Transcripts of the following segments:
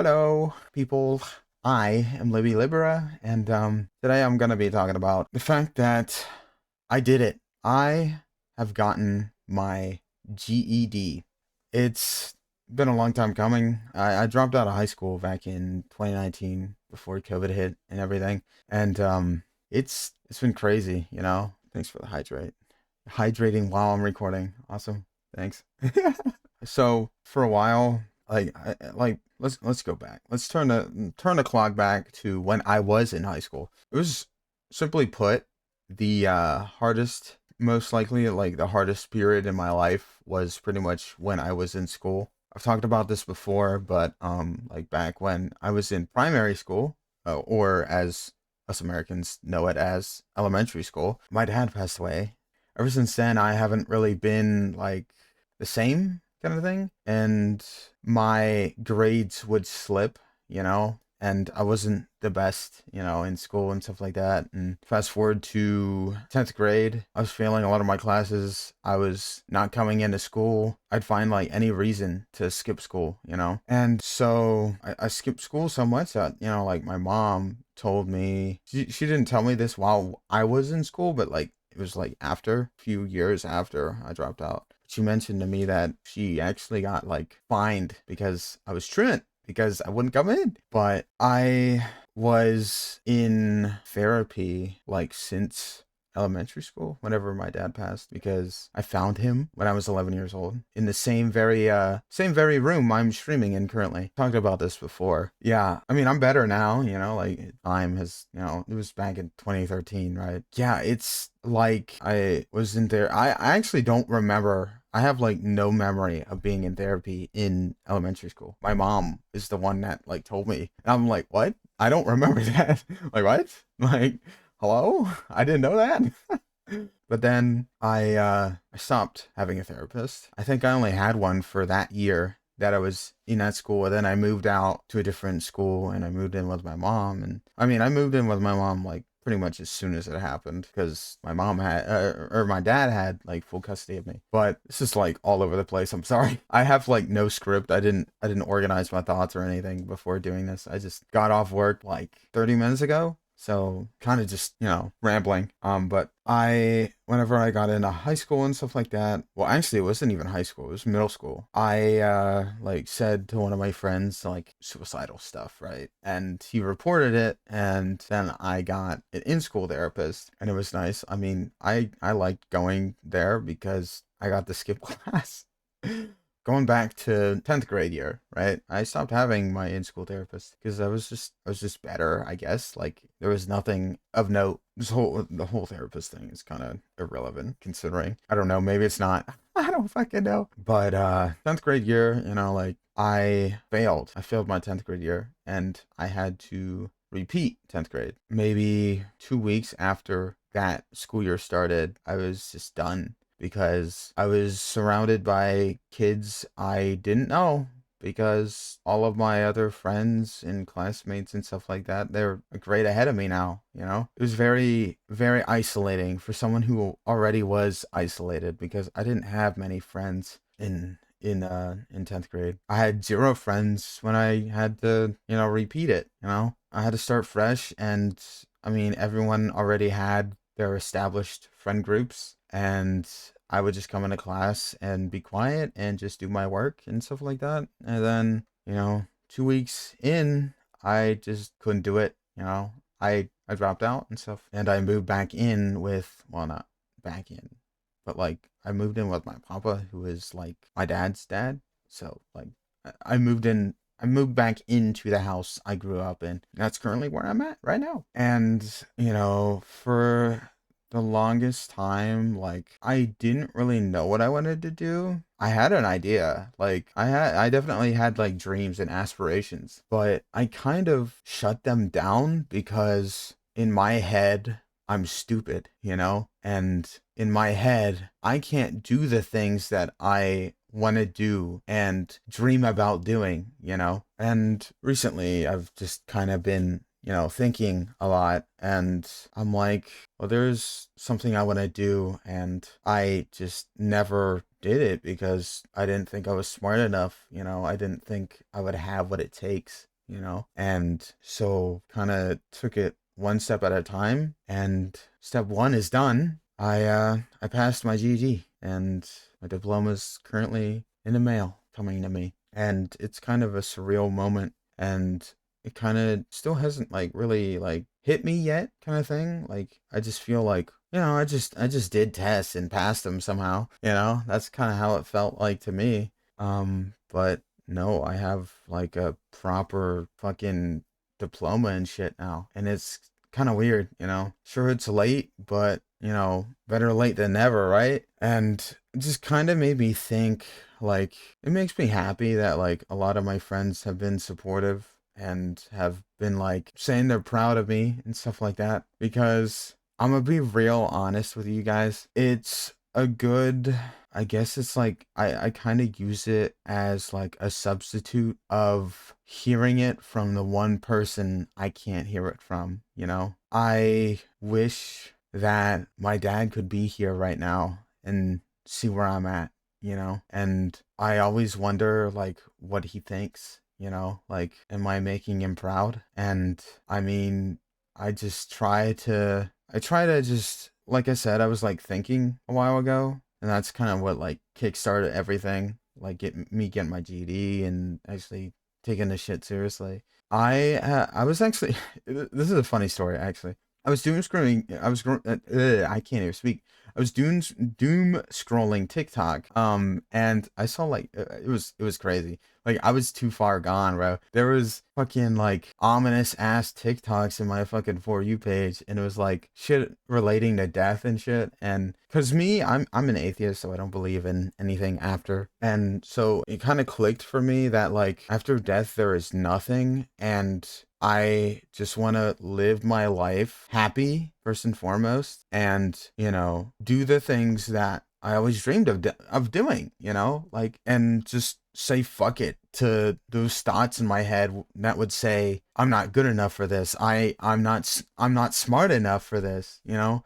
Hello, people. I am Libby Libera, and today I'm gonna be talking about the fact that I did it. I have gotten my GED. It's been a long time coming. I dropped out of high school back in 2019 before COVID hit and everything, and it's been crazy. Thanks for the hydrating while I'm recording. Awesome. Thanks. So for a while, let's go back. Let's turn the clock back to when I was in high school. It was, simply put, the hardest, most likely like the hardest period in my life was pretty much when I was in school. I've talked about this before, but like back when I was in primary school, or as us Americans know it as elementary school, my dad passed away. Ever since then, I haven't really been like the same kind of thing. And my grades would slip, and I wasn't the best, in school and stuff like that. And fast forward to 10th grade, I was failing a lot of my classes. I was not coming into school. I'd find like any reason to skip school, And so I skipped school so much that, like my mom told me, she didn't tell me this while I was in school, but like it was like after, a few years after I dropped out. She mentioned to me that she actually got like fined because I was truant, because I wouldn't come in. But I was in therapy like since elementary school, whenever my dad passed, because I found him when I was 11 years old in the same very room I'm streaming in currently. Talked about this before. Yeah, I mean, I'm better now, like time has, it was back in 2013, right? Yeah, it's like I was in there. I actually don't remember. I have like no memory of being in therapy in elementary school. My mom is the one that like told me. And I'm like, what? I don't remember that. Like, what? Like, hello? I didn't know that. But then I stopped having a therapist. I think I only had one for that year that I was in that school, and then I moved out to a different school, and I moved in with my mom. And I mean, I moved in with my mom like pretty much as soon as it happened, because my mom had or my dad had like full custody of me. But this is like all over the place. I'm sorry. I have like no script. I didn't organize my thoughts or anything before doing this. I just got off work like 30 minutes ago. So kind of just, rambling. But whenever I got into high school and stuff like that, well, actually, it wasn't even high school, it was middle school. I, like said to one of my friends, like suicidal stuff, right? And he reported it. And then I got an in-school therapist, and it was nice. I mean, I liked going there because I got to skip class. Going back to 10th grade year, right? I stopped having my in-school therapist because I was just better, I guess. Like there was nothing of note. The whole therapist thing is kind of irrelevant, considering, I don't know, maybe it's not. I don't fucking know. But 10th grade year, like I failed. I failed my 10th grade year, and I had to repeat 10th grade. Maybe 2 weeks after that school year started, I was just done, because I was surrounded by kids I didn't know, because all of my other friends and classmates and stuff like that, they're a grade ahead of me now, It was very, very isolating for someone who already was isolated, because I didn't have many friends in 10th grade. I had zero friends when I had to, repeat it. I had to start fresh, and I mean, everyone already had their established friend groups, and I would just come into class and be quiet and just do my work and stuff like that. And then, 2 weeks in, I just couldn't do it. I dropped out and stuff, and I moved back in with, well, not back in, but like I moved in with my papa, who is like my dad's dad. So like I moved in. I moved back into the house I grew up in. That's currently where I'm at right now. And, for the longest time, like I didn't really know what I wanted to do. I had an idea. Like I definitely had like dreams and aspirations, but I kind of shut them down because in my head I'm stupid, And in my head, I can't do the things that I want to do and dream about doing, And recently I've just kind of been, thinking a lot, and I'm like, well, there's something I want to do, and I just never did it because I didn't think I was smart enough. I didn't think I would have what it takes, and so kind of took it one step at a time, and step one is done. I passed my GED, and my diploma's currently in the mail coming to me, and it's kind of a surreal moment, and it kind of still hasn't like really like hit me yet, kind of thing. Like I just feel like, I just did tests and passed them somehow. That's kind of how it felt like to me. But no, I have like a proper fucking diploma and shit now, and it's kind of weird. Sure, it's late, but better late than never, right? And it just kind of made me think, like, it makes me happy that like a lot of my friends have been supportive and have been like saying they're proud of me and stuff like that, because I'm gonna be real honest with you guys. It's a good, I guess it's like I kind of use it as like a substitute of hearing it from the one person I can't hear it from. I wish that my dad could be here right now and see where I'm at. And I always wonder like what he thinks, like, am I making him proud? And I mean, I try to just, like I said, I was like thinking a while ago, and that's kind of what like kickstarted everything, like getting my GED and actually taking this shit seriously. I was actually this is a funny story actually. I was doom scrolling. I can't even speak. I was doom scrolling TikTok. And I saw like it was crazy. Like I was too far gone, bro. There was fucking like ominous ass TikToks in my fucking For You page, and it was like shit relating to death and shit. And cause me, I'm an atheist, so I don't believe in anything after. And so it kind of clicked for me that like after death there is nothing, and I just want to live my life happy first and foremost, and do the things that I always dreamed of doing, like, and just say fuck it to those thoughts in my head that would say I'm not good enough for this. I'm not smart enough for this.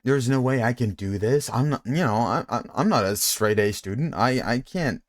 There's no way I can do this. I'm not. I'm not a straight A student. I can't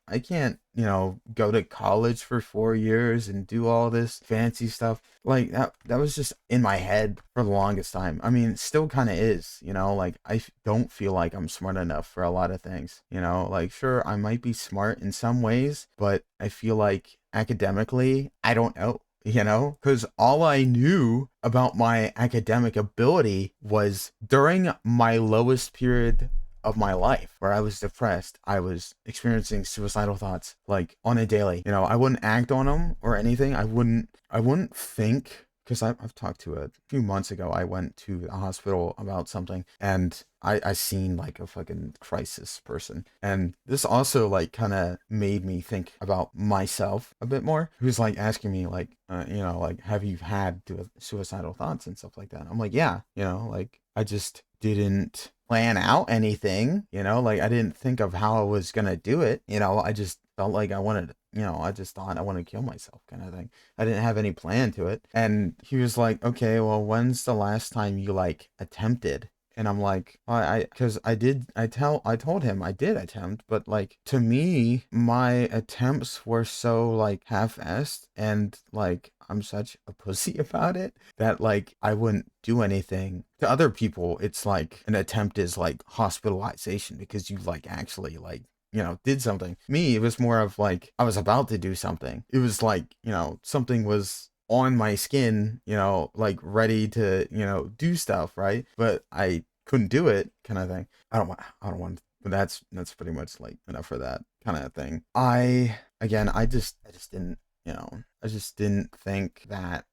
go to college for 4 years and do all this fancy stuff. Like that was just in my head for the longest time. I mean, it still kind of is, like don't feel like I'm smart enough for a lot of things, like sure, I might be smart in some ways, but I feel like academically, I don't know. Because all I knew about my academic ability was during my lowest period of my life where I was depressed. I was experiencing suicidal thoughts like on a daily. I wouldn't act on them or anything. I wouldn't think, because I've talked to a few months ago. I went to the hospital about something, and I seen like a fucking crisis person, and this also like kind of made me think about myself a bit more. Who's like asking me like, like, have you had suicidal thoughts and stuff like that? I'm like, yeah, like I just didn't plan out anything, like I didn't think of how I was gonna do it. I just felt like I just thought I want to kill myself, kind of thing. I didn't have any plan to it. And he was like, okay, well, when's the last time you like attempted? And I'm like, well, because I told him I did attempt, but like to me, my attempts were so like half-assed, and like I'm such a pussy about it that like I wouldn't do anything. To other people, it's like an attempt is like hospitalization because you like actually like did something. Me, it was more of like I was about to do something. It was like, something was on my skin, like ready to, do stuff, right? But I couldn't do it, kind of thing. I don't want, but that's pretty much like enough for that kind of thing. I just didn't, I just didn't think that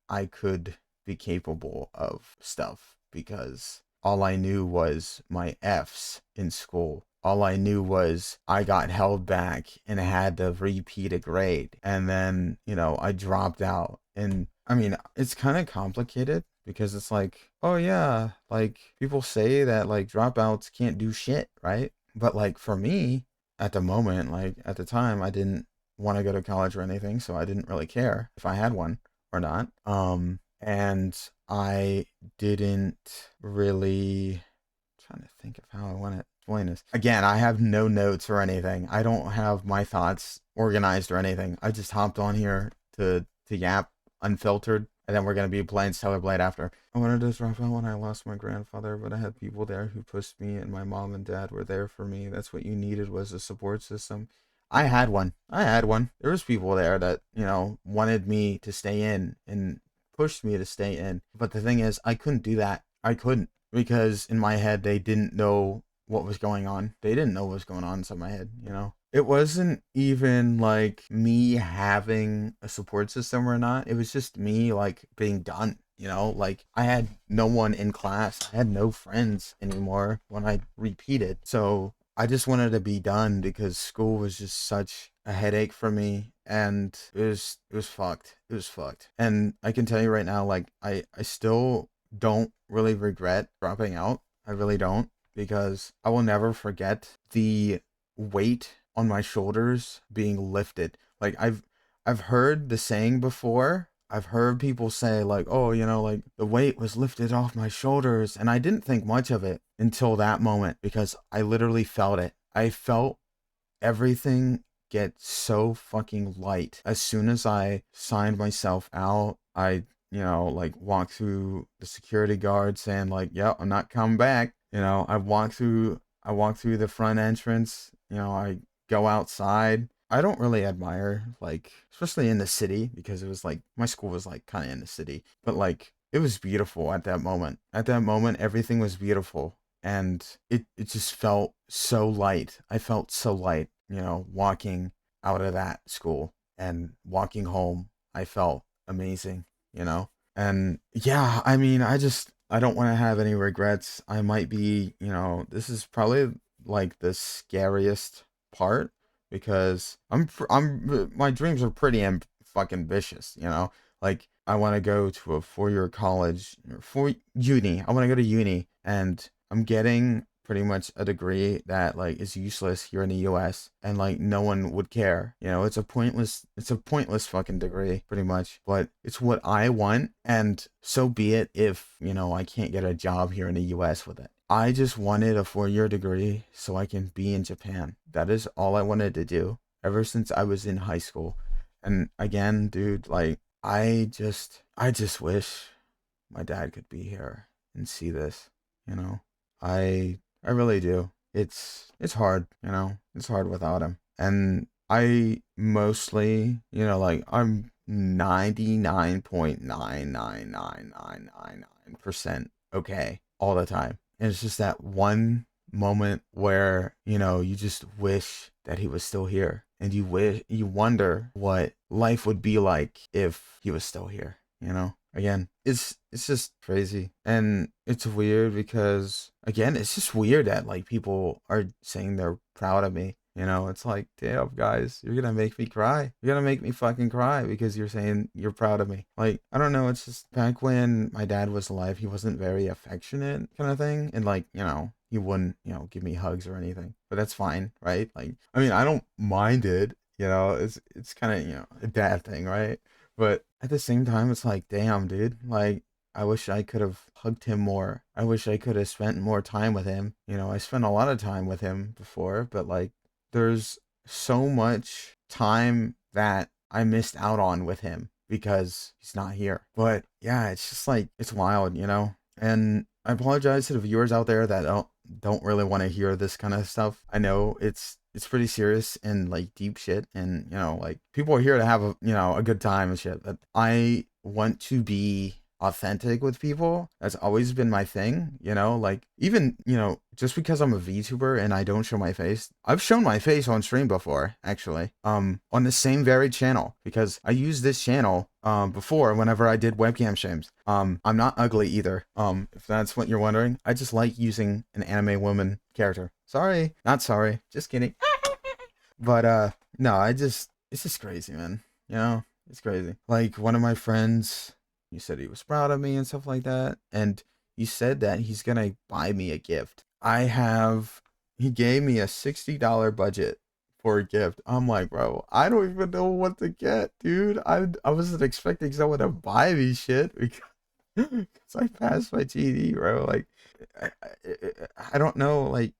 I could be capable of stuff, because all I knew was my F's in school. All I knew was I got held back and had to repeat a grade. And then, I dropped out. And I mean, it's kind of complicated because it's like, oh yeah, like people say that like dropouts can't do shit, right? But like for me, at the moment, like at the time, I didn't want to go to college or anything, so I didn't really care if I had one or not. and I didn't really, trying to think of how I want to explain this. Again, I have no notes or anything. I don't have my thoughts organized or anything. I just hopped on here to yap unfiltered, and then we're gonna be playing Stellar Blade after. I wanted to drop out when I lost my grandfather, but I had people there who pushed me, and my mom and dad were there for me. That's what you needed, was a support system. I had one. I had one. There was people there that, wanted me to stay in and pushed me to stay in. But the thing is, I couldn't do that. I couldn't, because in my head they didn't know what was going on. They didn't know what was going on inside my head. It wasn't even like me having a support system or not. It was just me like being done. Like I had no one in class. I had no friends anymore when I repeated. So I just wanted to be done because school was just such a headache for me, and it was fucked. It was fucked. And I can tell you right now, like I still don't really regret dropping out. I really don't, because I will never forget the weight on my shoulders being lifted. Like I've heard the saying before. I've heard people say like, "Oh, like the weight was lifted off my shoulders." And I didn't think much of it until that moment, because I literally felt it. I felt everything get so fucking light. As soon as I signed myself out, I, like walked through the security guard saying like, "Yep, I'm not coming back." I walked through the front entrance, I go outside. I don't really admire, like, especially in the city, because it was like my school was like kind of in the city, but like it was beautiful at that moment. At that moment, everything was beautiful, and it just felt so light. I felt so light, walking out of that school and walking home. I felt amazing. And yeah, I mean, I don't want to have any regrets. I might be, this is probably like the scariest part, because my dreams are pretty fucking ambitious. Like I want to go to a 4-year college, or uni. I want to go to uni, and I'm getting pretty much a degree that like is useless here in the US, and like no one would care. It's a pointless fucking degree pretty much, but it's what I want, and so be it if, I can't get a job here in the US with it. I just wanted a 4-year degree so I can be in Japan. That is all I wanted to do ever since I was in high school. And again, dude, like I just wish my dad could be here and see this, you know. I really do. It's hard, It's hard without him. And I mostly, like I'm 99.99999% okay all the time. And it's just that one moment where, you just wish that he was still here, and you wonder what life would be like if he was still here. Again, it's just crazy, and it's weird because, again, it's just weird that like people are saying they're proud of me. It's like, damn, guys, you're gonna make me cry. You're gonna make me fucking cry because you're saying you're proud of me. Like, I don't know. It's just back when my dad was alive, he wasn't very affectionate, kind of thing, and like, he wouldn't, give me hugs or anything. But that's fine, right? Like, I mean, I don't mind it. It's kind of, a dad thing, right? But at the same time, it's like, damn, dude, like, I wish I could have hugged him more. I wish I could have spent more time with him. I spent a lot of time with him before, but like, there's so much time that I missed out on with him because he's not here. But yeah, it's just like, it's wild. And I apologize to the viewers out there that don't really want to hear this kind of stuff. I know it's pretty serious and like deep shit, and like people are here to have a good time and shit. But I want to be authentic with people. That's always been my thing. Like, even just because I'm a VTuber and I don't show my face, I've shown my face on stream before, actually, on the same very channel, because I used this channel before whenever I did webcam streams. I'm not ugly either, if that's what you're wondering. I just like using an anime woman character. Sorry, not sorry, just kidding. But no, it's just crazy, man. It's crazy. Like, one of my friends, he said he was proud of me and stuff like that, and he said that he's gonna buy me a gift. He gave me a $60 budget for a gift. I'm like, bro, I don't even know what to get, dude. I wasn't expecting someone to buy me shit, because Because I passed my GED, bro. Like, I, I don't know. Like,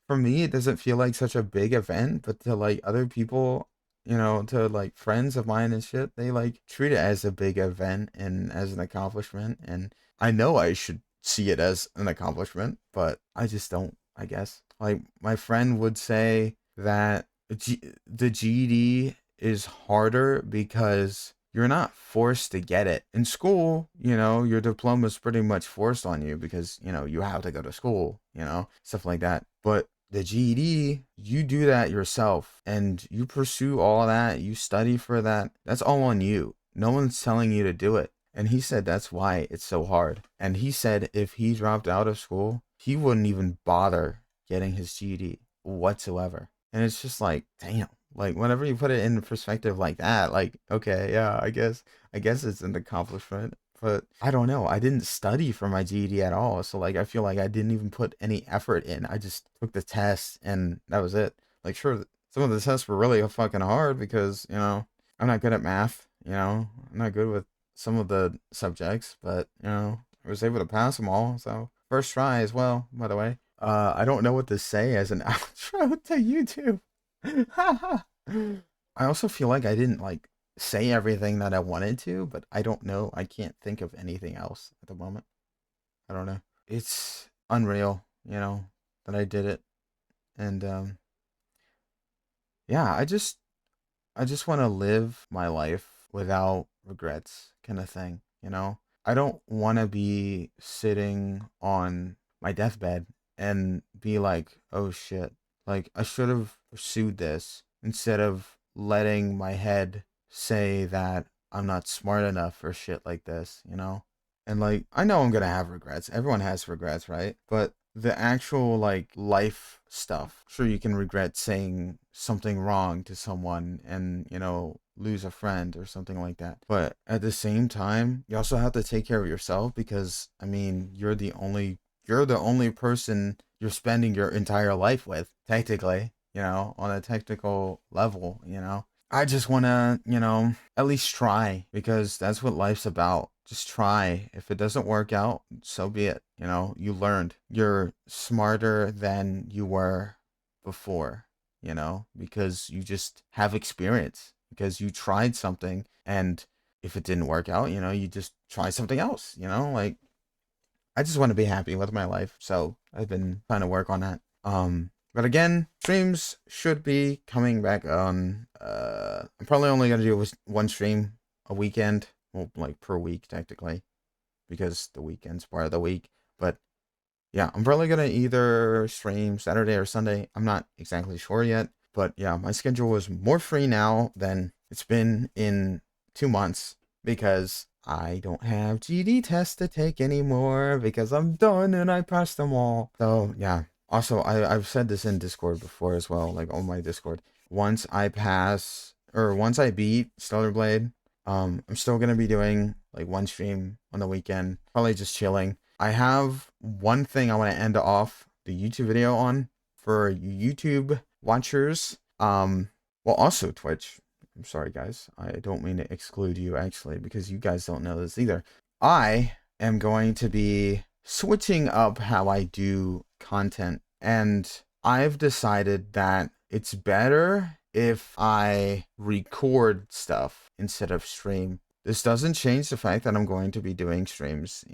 for me, it doesn't feel like such a big event, but to like other people, to like friends of mine and shit, they like treat it as a big event and as an accomplishment. And I know I should see it as an accomplishment, but I just don't, I guess. Like, my friend would say that the GED is harder because you're not forced to get it. In school, your diploma is pretty much forced on you because, you have to go to school, stuff like that. But the GED, you do that yourself and you pursue all that, you study for that. That's all on you. No one's telling you to do it. And he said that's why it's so hard. And he said if he dropped out of school, he wouldn't even bother getting his GED whatsoever. And it's just like, damn. Like, whenever you put it in perspective like that, like, okay, yeah, I guess it's an accomplishment. But I don't know. I didn't study for my GED at all. So like I feel like I didn't even put any effort in. I just took the test and that was it. Like, sure, some of the tests were really fucking hard because, I'm not good at math, I'm not good with some of the subjects, but I was able to pass them all. So first try as well, by the way. I don't know what to say as an outro to YouTube. I also feel like I didn't like say everything that I wanted to, but I don't know. I can't think of anything else at the moment. I don't know. It's unreal, that I did it. And yeah, I just want to live my life without regrets kind of thing. I don't want to be sitting on my deathbed and be like, "Oh shit. Like I should have pursued this instead of letting my head say that I'm not smart enough for shit like this. And like I know I'm going to have regrets. Everyone has regrets, right? But the actual like life stuff. Sure, you can regret saying something wrong to someone and, lose a friend or something like that. But at the same time, you also have to take care of yourself because I mean, you're the only person you're spending your entire life with, technically, on a technical level. I just want to, at least try because that's what life's about. Just try. If it doesn't work out, so be it. You learned. You're smarter than you were before, because you just have experience, because you tried something. And if it didn't work out, you just try something else. Like, I just want to be happy with my life. So I've been trying to work on that. But again, streams should be coming back on. I'm probably only gonna do one stream a weekend, well, like per week technically, because the weekend's part of the week. But yeah, I'm probably gonna either stream Saturday or Sunday. I'm not exactly sure yet. But yeah, my schedule is more free now than it's been in 2 months because I don't have GD tests to take anymore because I'm done and I passed them all. So yeah. Also, I've said this in Discord before as well, like on my Discord. Once I beat Stellar Blade, I'm still gonna be doing like one stream on the weekend, probably just chilling. I have one thing I want to end off the YouTube video on for YouTube watchers. Well, also Twitch. I'm sorry, guys. I don't mean to exclude you actually because you guys don't know this either. I am going to be switching up how I do content, and I've decided that it's better if I record stuff instead of stream. This doesn't change the fact that I'm going to be doing streams,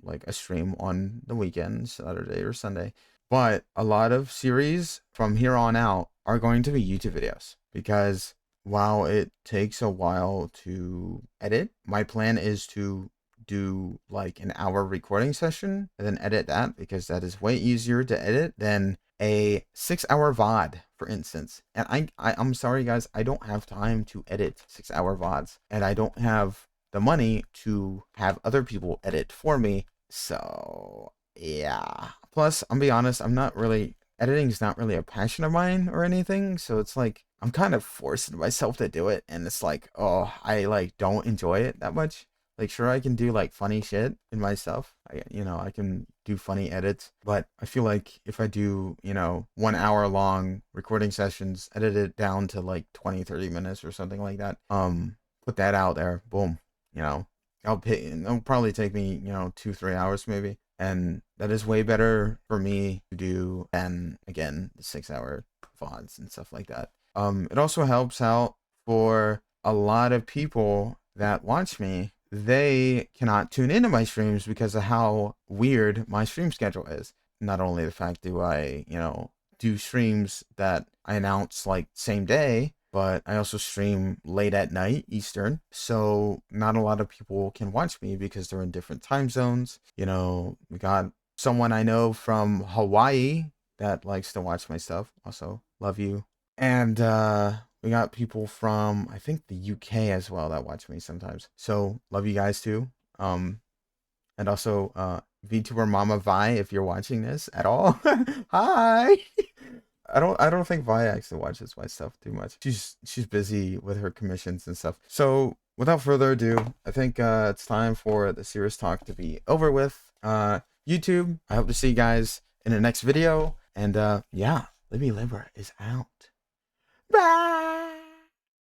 like a stream on the weekend, Saturday or Sunday. But a lot of series from here on out are going to be YouTube videos because while it takes a while to edit, my plan is to do like an hour recording session and then edit that because that is way easier to edit than a 6-hour VOD, for instance. And I'm sorry guys, I don't have time to edit 6-hour VODs, and I don't have the money to have other people edit for me. So yeah. Plus, I'm be honest, editing is not really a passion of mine or anything. So it's like I'm kind of forcing myself to do it, and it's like, oh, I like don't enjoy it that much. Like, sure, I can do like funny shit in my stuff. I can do funny edits, but I feel like if I do, 1 hour long recording sessions, edit it down to like 20, 30 minutes or something like that, put that out there, boom, you know, It'll probably take me, 2-3 hours maybe. And that is way better for me to do than, again, the 6-hour VODs and stuff like that. It also helps out for a lot of people that watch me. They cannot tune into my streams because of how weird my stream schedule is. Not only the fact do I, do streams that I announce like same day, but I also stream late at night Eastern. So not a lot of people can watch me because they're in different time zones. We got someone I know from Hawaii that likes to watch my stuff. Also, love you. And we got people from, I think, the UK as well that watch me sometimes. So love you guys too. And also VTuber Mama Vi, if you're watching this at all. Hi. I don't think Vi actually watches my stuff too much. She's busy with her commissions and stuff. So without further ado, I think it's time for the serious talk to be over with. YouTube, I hope to see you guys in the next video. And yeah, Libby Libra is out. Bye.